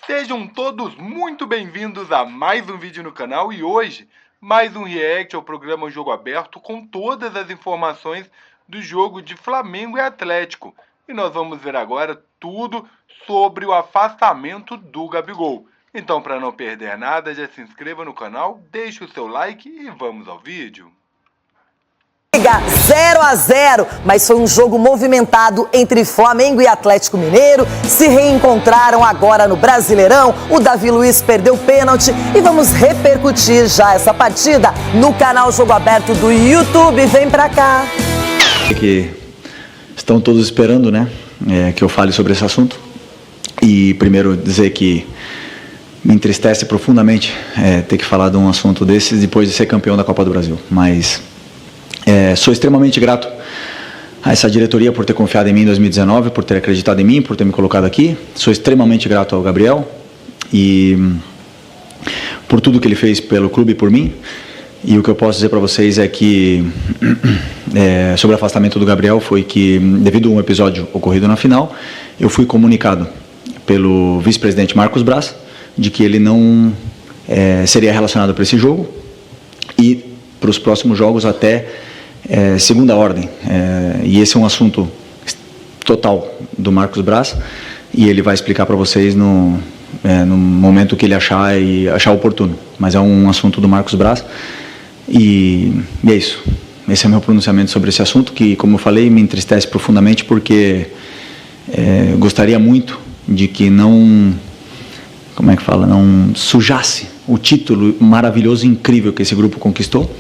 Sejam todos muito bem-vindos a mais um vídeo no canal e hoje mais um react ao programa Jogo Aberto com todas as informações do jogo de Flamengo e Atlético. E nós vamos ver agora tudo sobre o afastamento do Gabigol. Então, para não perder nada, já se inscreva no canal, deixe o seu like e vamos ao vídeo. 0-0, mas foi um jogo movimentado entre Flamengo e Atlético Mineiro. Se reencontraram agora no Brasileirão. O Davi Luiz perdeu o pênalti e vamos repercutir já essa partida no canal Jogo Aberto do YouTube. Vem pra cá. Que estão todos esperando, né, que eu fale sobre esse assunto. E primeiro dizer que me entristece profundamente ter que falar de um assunto desses depois de ser campeão da Copa do Brasil. Mas sou extremamente grato a essa diretoria por ter confiado em mim em 2019, por ter acreditado em mim, por ter me colocado aqui. Sou extremamente grato ao Gabriel e por tudo que ele fez pelo clube e por mim. E o que eu posso dizer para vocês é que sobre o afastamento do Gabriel foi que, devido a um episódio ocorrido na final, eu fui comunicado pelo vice-presidente Marcos Braz de que ele não seria relacionado para esse jogo e para os próximos jogos até segunda ordem. E esse é um assunto total do Marcos Braz e ele vai explicar para vocês no momento que ele achar oportuno. Mas é um assunto do Marcos Braz e é isso. Esse é o meu pronunciamento sobre esse assunto que, como eu falei, me entristece profundamente porque gostaria muito de que não sujasse o título maravilhoso e incrível que esse grupo conquistou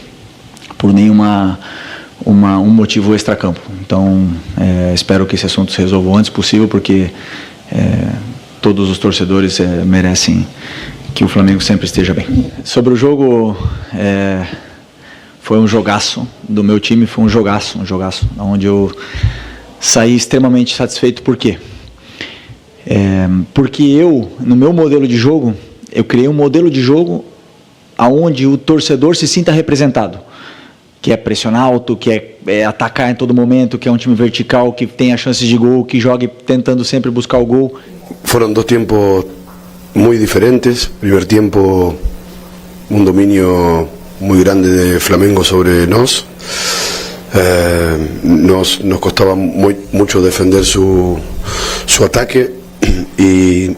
por nenhuma um motivo extracampo. Então, espero que esse assunto se resolva o antes possível, porque todos os torcedores merecem que o Flamengo sempre esteja bem. Sobre o jogo, foi um jogaço do meu time, foi um jogaço, onde eu saí extremamente satisfeito. Por quê? Porque eu, no meu modelo de jogo, eu criei um modelo de jogo onde o torcedor se sinta representado, que é pressionar alto, que é atacar em todo momento, que é um time vertical, que tenha chances de gol, que jogue tentando sempre buscar o gol. Foram dos tempos muito diferentes. Primeiro tempo, um domínio muito grande de Flamengo sobre nós. Nos costaba mucho defender su ataque y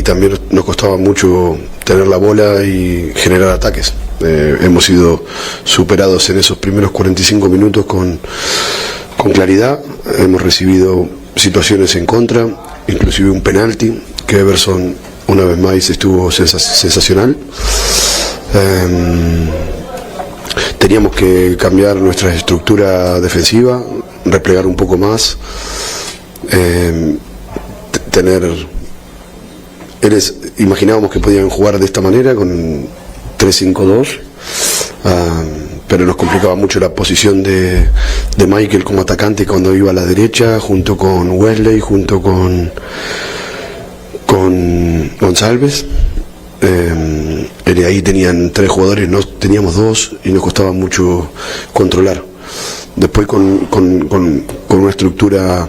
también nos costaba mucho tener la bola y generar ataques. Hemos sido superados en esos primeros 45 minutos con claridad. Hemos recibido situaciones en contra, inclusive un penalti que Everson una vez más estuvo sensacional. Teníamos que cambiar nuestra estructura defensiva, replegar un poco más, imaginábamos que podían jugar de esta manera con 3-5-2, pero nos complicaba mucho la posición de Michael como atacante cuando iba a la derecha, junto con Wesley, junto con González. Ahí tenían 3 jugadores, no teníamos 2 y nos costaba mucho controlar. Después con una estructura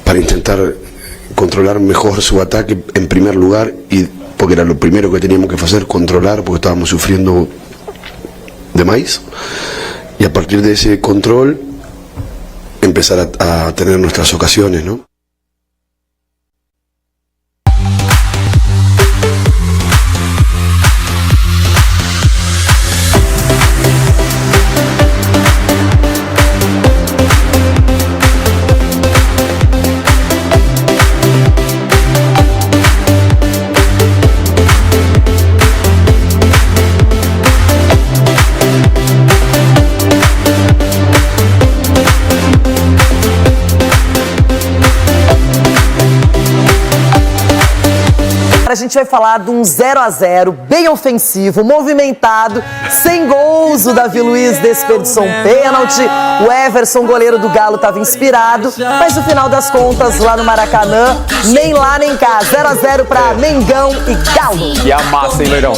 para intentar controlar mejor su ataque en primer lugar, y porque era lo primero que teníamos que hacer, controlar, porque estábamos sufriendo de más, y a partir de ese control empezar a tener nuestras ocasiones, ¿no? A gente vai falar de um 0-0 bem ofensivo, movimentado, sem gols. O Davi Luiz desperdiçou um pênalti, o Everson, goleiro do Galo, estava inspirado, mas no final das contas, lá no Maracanã, nem lá nem cá, 0-0 para Mengão e Galo. E a massa, hein, Leirão?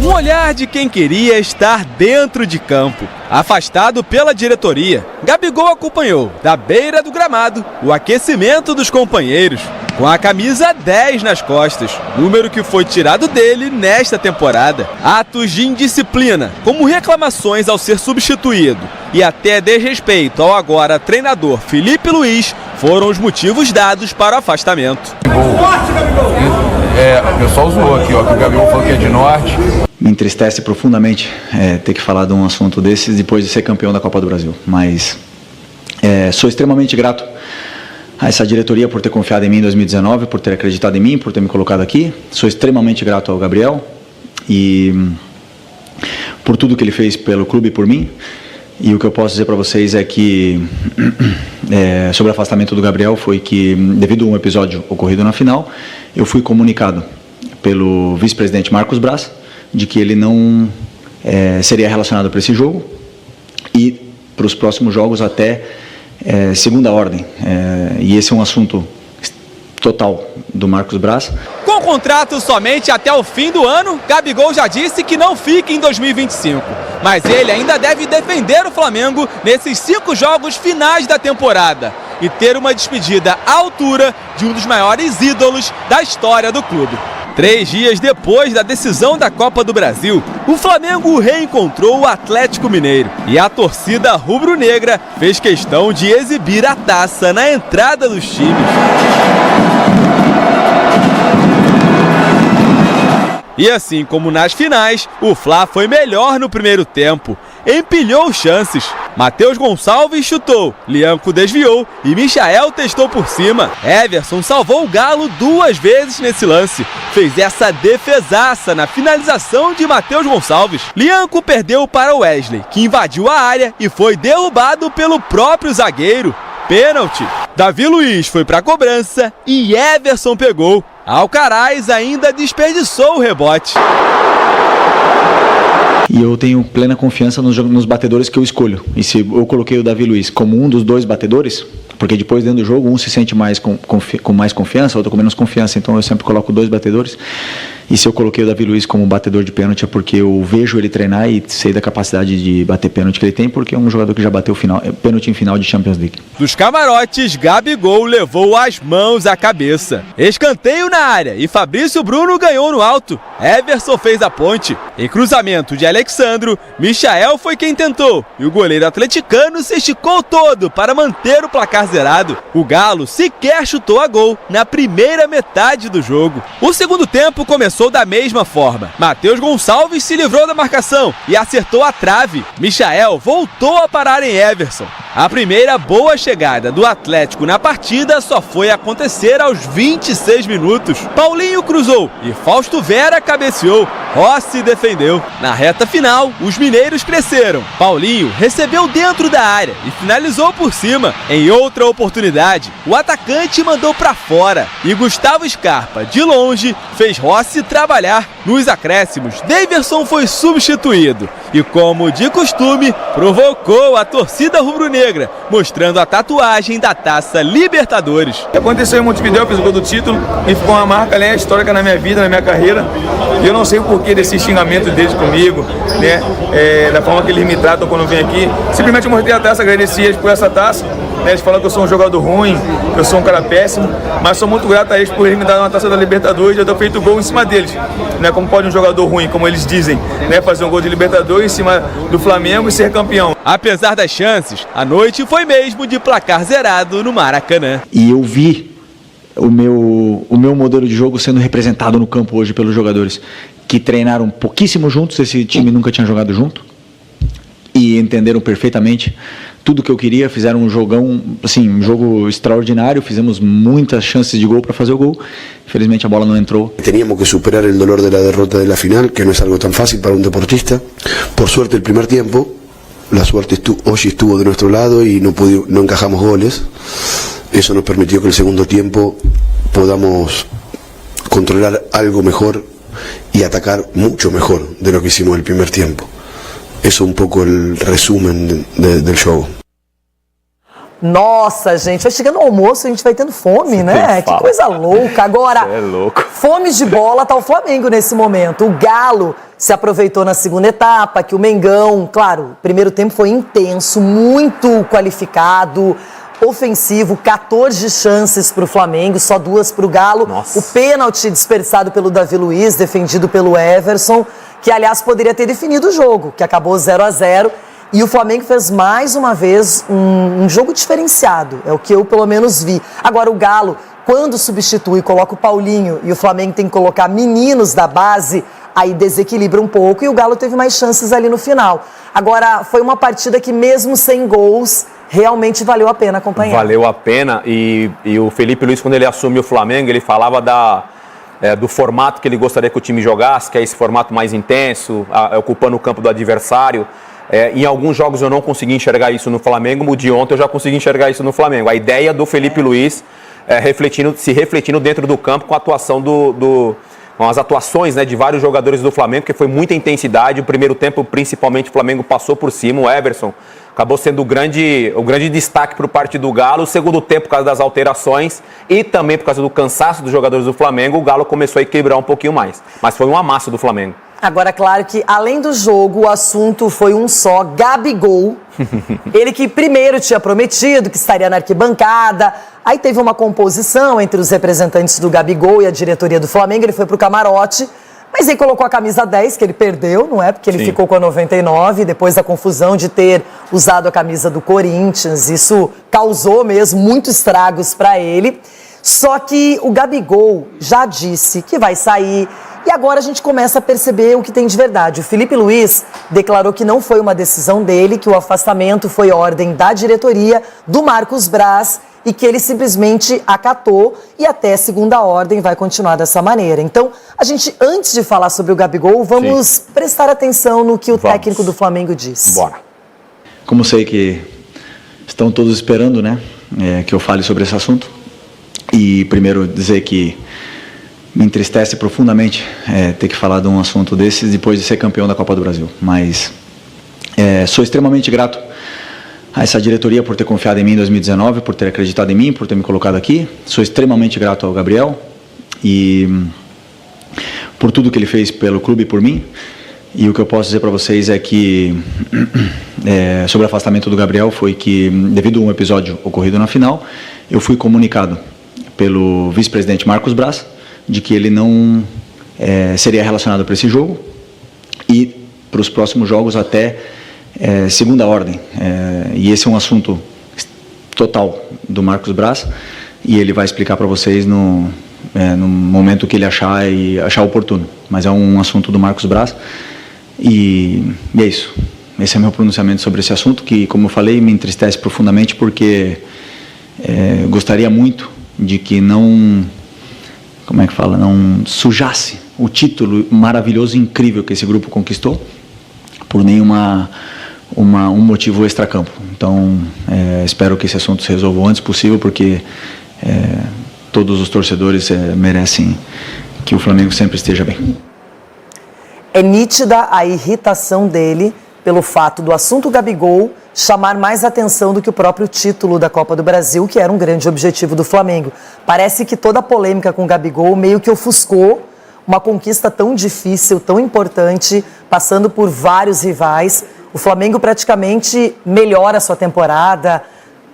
Um olhar de quem queria estar dentro de campo. Afastado pela diretoria, Gabigol acompanhou, da beira do gramado, o aquecimento dos companheiros, com a camisa 10 nas costas, número que foi tirado dele nesta temporada. Atos de indisciplina, como reclamações ao ser substituído e até desrespeito ao agora treinador Felipe Luiz, foram os motivos dados para o afastamento. O pessoal zoou aqui, ó, que o Gabigol falou que é de norte. Me entristece profundamente ter que falar de um assunto desses depois de ser campeão da Copa do Brasil, mas sou extremamente grato a essa diretoria por ter confiado em mim em 2019, por ter acreditado em mim, por ter me colocado aqui. Sou extremamente grato ao Gabriel e por tudo que ele fez pelo clube e por mim. E o que eu posso dizer para vocês é que sobre o afastamento do Gabriel foi que, devido a um episódio ocorrido na final, eu fui comunicado pelo vice-presidente Marcos Braz de que ele não seria relacionado para esse jogo e para os próximos jogos até segunda ordem. E esse é um assunto total do Marcos Braz. Com contrato somente até o fim do ano, Gabigol já disse que não fica em 2025. Mas ele ainda deve defender o Flamengo nesses 5 jogos finais da temporada e ter uma despedida à altura de um dos maiores ídolos da história do clube. 3 dias depois da decisão da Copa do Brasil, o Flamengo reencontrou o Atlético Mineiro e a torcida rubro-negra fez questão de exibir a taça na entrada dos times. E assim como nas finais, o Fla foi melhor no primeiro tempo, empilhou chances. Matheus Gonçalves chutou, Lianco desviou e Michael testou por cima. Everson salvou o Galo 2 vezes nesse lance. Fez essa defesaça na finalização de Matheus Gonçalves. Lianco perdeu para Wesley, que invadiu a área e foi derrubado pelo próprio zagueiro. Pênalti. Davi Luiz foi para a cobrança e Everson pegou. Alcaraz ainda desperdiçou o rebote. E eu tenho plena confiança nos batedores que eu escolho. E se eu coloquei o Davi Luiz como um dos 2 batedores, porque depois dentro do jogo um se sente mais com mais confiança, outro com menos confiança, então eu sempre coloco 2 batedores. E se eu coloquei o Davi Luiz como batedor de pênalti é porque eu vejo ele treinar e sei da capacidade de bater pênalti que ele tem, porque é um jogador que já bateu pênalti em final de Champions League. Dos camarotes, Gabigol levou as mãos à cabeça. Escanteio na área e Fabrício Bruno ganhou no alto. Everson fez a ponte. Em cruzamento de Alexandro, Michael foi quem tentou e o goleiro atleticano se esticou todo para manter o placar zerado. O Galo sequer chutou a gol na primeira metade do jogo. O segundo tempo começou da mesma forma. Matheus Gonçalves se livrou da marcação e acertou a trave. Michael voltou a parar em Everson. A primeira boa chegada do Atlético na partida só foi acontecer aos 26 minutos. Paulinho cruzou e Fausto Vera cabeceou. Rossi defendeu. Na reta final, os mineiros cresceram. Paulinho recebeu dentro da área e finalizou por cima. Em outra oportunidade, o atacante mandou para fora e Gustavo Scarpa, de longe, fez Rossi trabalhar. Nos acréscimos, Daverson foi substituído e, como de costume, provocou a torcida rubro-negra, mostrando a tatuagem da Taça Libertadores. Aconteceu em Montevidéu, eu fiz o gol do título e ficou uma marca histórica na minha vida, na minha carreira. E eu não sei o porquê desse xingamento deles comigo, né? Da forma que eles me tratam quando eu venho aqui. Simplesmente eu mostrei a taça, agradeci eles por essa taça. Eles falam que eu sou um jogador ruim, que eu sou um cara péssimo, mas sou muito grato a eles por eles me darem uma taça da Libertadores e eu ter feito gol em cima deles. Né? Como pode um jogador ruim, como eles dizem, né? Fazer um gol de Libertadores em cima do Flamengo e ser campeão. Apesar das chances, a noite foi mesmo de placar zerado no Maracanã. E eu vi o meu modelo de jogo sendo representado no campo hoje pelos jogadores que treinaram pouquíssimo juntos, esse time nunca tinha jogado junto, e entenderam perfeitamente tudo que eu queria, fizeram um jogão, assim, um jogo extraordinário, fizemos muitas chances de gol para fazer o gol, infelizmente a bola não entrou. Teníamos que superar el dolor de la derrota de la final, que no es algo tan fácil para un deportista. Por suerte el primer tiempo, la suerte hoy estuvo de nuestro lado y no encajamos goles. Eso nos permitió que el segundo tiempo podamos controlar algo mejor y atacar mucho mejor de lo que hicimos el primer tiempo. Eso es un poco el resumen del show. Nossa, gente, vai chegando o almoço, a gente vai tendo fome, né? Que coisa louca. Agora, é louco. Fome de bola tá o Flamengo nesse momento. O Galo se aproveitou na segunda etapa, que o Mengão, claro, o primeiro tempo foi intenso, muito qualificado, ofensivo, 14 chances para o Flamengo, só 2 para o Galo. Nossa. O pênalti desperdiçado pelo Davi Luiz, defendido pelo Everson, que aliás poderia ter definido o jogo, que acabou 0-0. E o Flamengo fez mais uma vez um jogo diferenciado, é o que eu pelo menos vi. Agora o Galo, quando substitui, coloca o Paulinho e o Flamengo tem que colocar meninos da base, aí desequilibra um pouco e o Galo teve mais chances ali no final. Agora, foi uma partida que mesmo sem gols, realmente valeu a pena acompanhar. Valeu a pena e o Felipe Luiz, quando ele assumiu o Flamengo, ele falava do formato que ele gostaria que o time jogasse, que é esse formato mais intenso, ocupando o campo do adversário. Em alguns jogos eu não consegui enxergar isso no Flamengo, o de ontem eu já consegui enxergar isso no Flamengo. A ideia do Felipe Luiz se refletindo dentro do campo com a atuação com as atuações, né, de vários jogadores do Flamengo, porque foi muita intensidade. O primeiro tempo, principalmente, o Flamengo passou por cima. O Everson acabou sendo o grande destaque por parte do Galo. O segundo tempo, por causa das alterações e também por causa do cansaço dos jogadores do Flamengo, o Galo começou a equilibrar um pouquinho mais. Mas foi um amasso do Flamengo. Agora, claro que, além do jogo, o assunto foi um só, Gabigol. Ele que primeiro tinha prometido que estaria na arquibancada, aí teve uma composição entre os representantes do Gabigol e a diretoria do Flamengo, ele foi pro camarote, mas aí colocou a camisa 10, que ele perdeu, não é? Porque ele ficou com a 99, depois da confusão de ter usado a camisa do Corinthians, isso causou mesmo muitos estragos para ele. Só que o Gabigol já disse que vai sair. E agora a gente começa a perceber o que tem de verdade. O Felipe Luiz declarou que não foi uma decisão dele, que o afastamento foi ordem da diretoria do Marcos Braz e que ele simplesmente acatou e até segunda ordem vai continuar dessa maneira. Então, a gente, antes de falar sobre o Gabigol, vamos prestar atenção no que o técnico do Flamengo disse. Bora. Como sei que estão todos esperando, né, que eu fale sobre esse assunto, e primeiro dizer que me entristece profundamente ter que falar de um assunto desses depois de ser campeão da Copa do Brasil. Mas sou extremamente grato a essa diretoria por ter confiado em mim em 2019, por ter acreditado em mim, por ter me colocado aqui. Sou extremamente grato ao Gabriel e por tudo que ele fez pelo clube e por mim. E o que eu posso dizer para vocês é que sobre o afastamento do Gabriel foi que, devido a um episódio ocorrido na final, eu fui comunicado pelo vice-presidente Marcos Braz de que ele não seria relacionado para esse jogo e para os próximos jogos até segunda ordem. E esse é um assunto total do Marcos Braz e ele vai explicar para vocês no momento que ele achar oportuno. Mas é um assunto do Marcos Braz e é isso. Esse é meu pronunciamento sobre esse assunto que, como eu falei, me entristece profundamente porque gostaria muito de que não sujasse o título maravilhoso e incrível que esse grupo conquistou por nenhum motivo extracampo. Então, espero que esse assunto se resolva o antes possível, porque todos os torcedores merecem que o Flamengo sempre esteja bem. É nítida a irritação dele pelo fato do assunto Gabigol chamar mais atenção do que o próprio título da Copa do Brasil, que era um grande objetivo do Flamengo. Parece que toda a polêmica com o Gabigol meio que ofuscou uma conquista tão difícil, tão importante, passando por vários rivais. O Flamengo praticamente melhora a sua temporada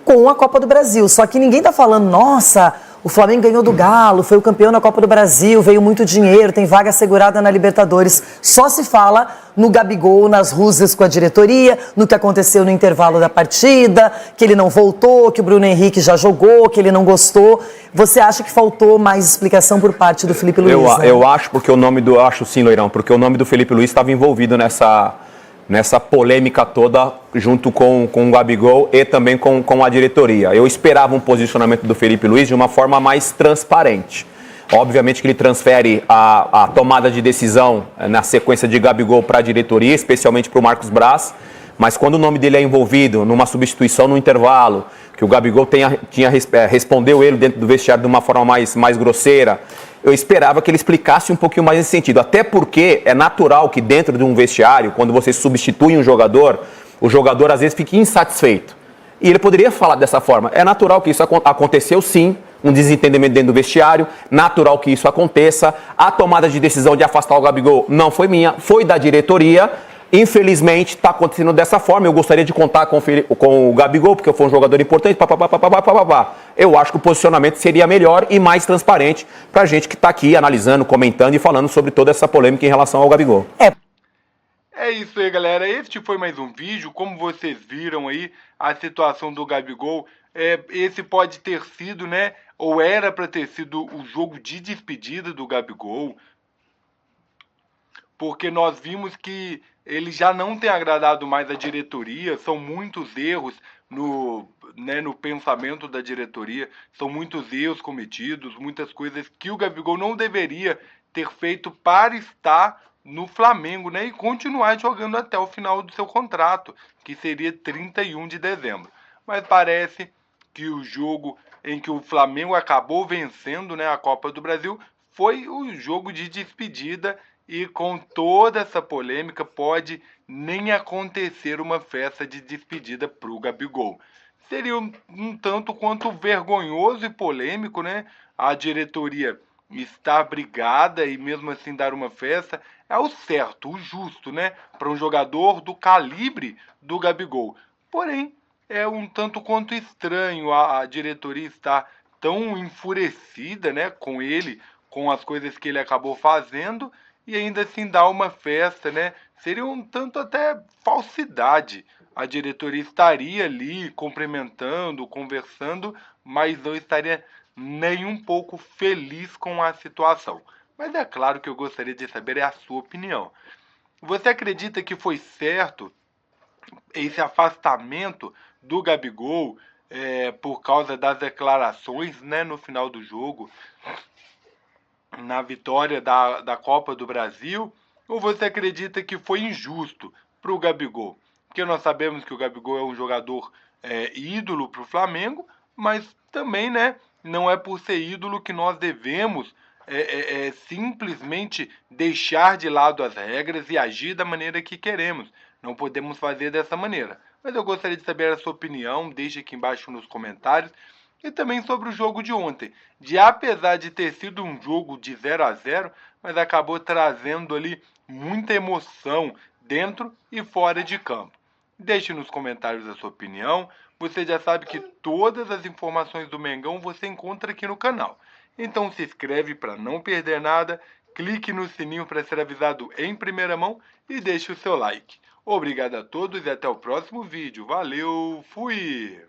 com a Copa do Brasil. Só que ninguém está falando, nossa, o Flamengo ganhou do Galo, foi o campeão na Copa do Brasil, veio muito dinheiro, tem vaga assegurada na Libertadores. Só se fala no Gabigol, nas rusgas com a diretoria, no que aconteceu no intervalo da partida, que ele não voltou, que o Bruno Henrique já jogou, que ele não gostou. Você acha que faltou mais explicação por parte do Felipe Luiz? Eu acho, porque eu acho sim, Loirão, porque o nome do Felipe Luiz estava envolvido nessa polêmica toda, junto com o Gabigol e também com a diretoria. Eu esperava um posicionamento do Felipe Luiz de uma forma mais transparente. Obviamente que ele transfere a tomada de decisão na sequência de Gabigol para a diretoria, especialmente para o Marcos Braz, mas quando o nome dele é envolvido numa substituição no intervalo, que o Gabigol respondeu ele dentro do vestiário de uma forma mais grosseira, eu esperava que ele explicasse um pouquinho mais nesse sentido. Até porque é natural que dentro de um vestiário, quando você substitui um jogador, o jogador às vezes fica insatisfeito. E ele poderia falar dessa forma. É natural que isso aconteceu, sim, um desentendimento dentro do vestiário, natural que isso aconteça. A tomada de decisão de afastar o Gabigol não foi minha, foi da diretoria. Infelizmente, está acontecendo dessa forma. Eu gostaria de contar com o Gabigol, porque foi um jogador importante. Eu acho que o posicionamento seria melhor e mais transparente para a gente que está aqui analisando, comentando e falando sobre toda essa polêmica em relação ao Gabigol. É isso aí, galera. Este foi mais um vídeo. Como vocês viram aí, a situação do Gabigol, esse pode ter sido, né, ou era para ter sido o jogo de despedida do Gabigol, porque nós vimos que ele já não tem agradado mais a diretoria, são muitos erros no pensamento da diretoria, são muitos erros cometidos, muitas coisas que o Gabigol não deveria ter feito para estar no Flamengo, né, e continuar jogando até o final do seu contrato, que seria 31 de dezembro. Mas parece que o jogo em que o Flamengo acabou vencendo, né, a Copa do Brasil foi o jogo de despedida, e com toda essa polêmica pode nem acontecer uma festa de despedida para o Gabigol. Seria um tanto quanto vergonhoso e polêmico, né? A diretoria estar brigada e mesmo assim dar uma festa é o certo, o justo, né? Para um jogador do calibre do Gabigol. Porém, é um tanto quanto estranho a diretoria estar tão enfurecida, né, com ele, com as coisas que ele acabou fazendo, e ainda assim dar uma festa, né? Seria um tanto até falsidade. A diretoria estaria ali cumprimentando, conversando, mas não estaria nem um pouco feliz com a situação. Mas é claro que eu gostaria de saber a sua opinião. Você acredita que foi certo esse afastamento do Gabigol por causa das declarações, né, no final do jogo, na vitória da Copa do Brasil, ou você acredita que foi injusto para o Gabigol? Porque nós sabemos que o Gabigol é um jogador ídolo para o Flamengo, mas também, né, não é por ser ídolo que nós devemos simplesmente deixar de lado as regras e agir da maneira que queremos. Não podemos fazer dessa maneira. Mas eu gostaria de saber a sua opinião, deixe aqui embaixo nos comentários. E também sobre o jogo de ontem, apesar de ter sido um jogo de 0-0, mas acabou trazendo ali muita emoção dentro e fora de campo. Deixe nos comentários a sua opinião. Você já sabe que todas as informações do Mengão você encontra aqui no canal. Então se inscreve para não perder nada, clique no sininho para ser avisado em primeira mão e deixe o seu like. Obrigado a todos e até o próximo vídeo. Valeu, fui!